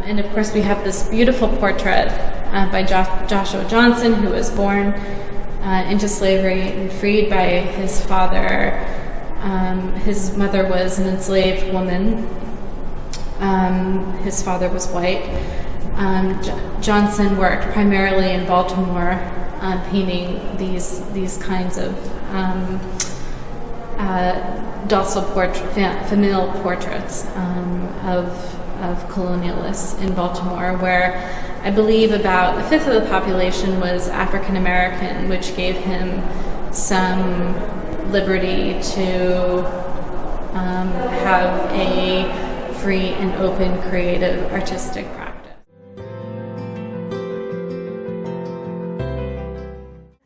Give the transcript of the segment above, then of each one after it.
And of course we have this beautiful portrait by Joshua Johnson, who was born into slavery and freed by his father. His mother was an enslaved woman. His father was white. Johnson worked primarily in Baltimore, painting these kinds of docile familial portraits of colonialists in Baltimore, where I believe about a fifth of the population was African American, which gave him some liberty to have a free and open creative artistic practice.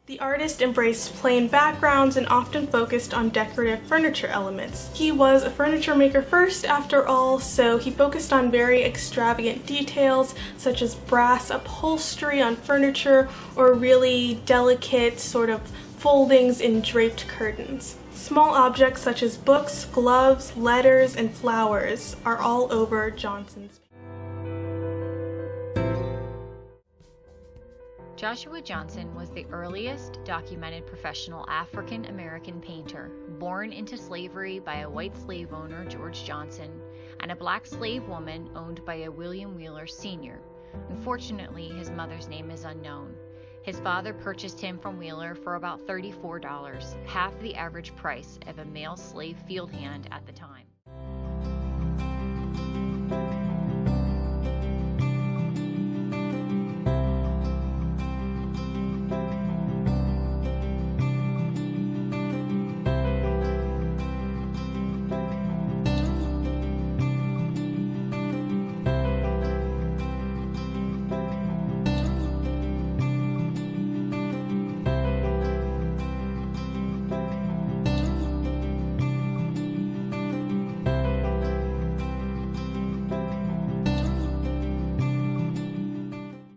The artist embraced plain backgrounds and often focused on decorative furniture elements. He was a furniture maker first, after all, so he focused on very extravagant details such as brass upholstery on furniture or really delicate sort of foldings in draped curtains. Small objects such as books, gloves, letters, and flowers are all over Johnson's painting. Joshua Johnson was the earliest documented professional African American painter, born into slavery by a white slave owner, George Johnson, and a black slave woman owned by a William Wheeler Sr. Unfortunately, his mother's name is unknown. His father purchased him from Wheeler for about $34, half the average price of a male slave field hand at the time.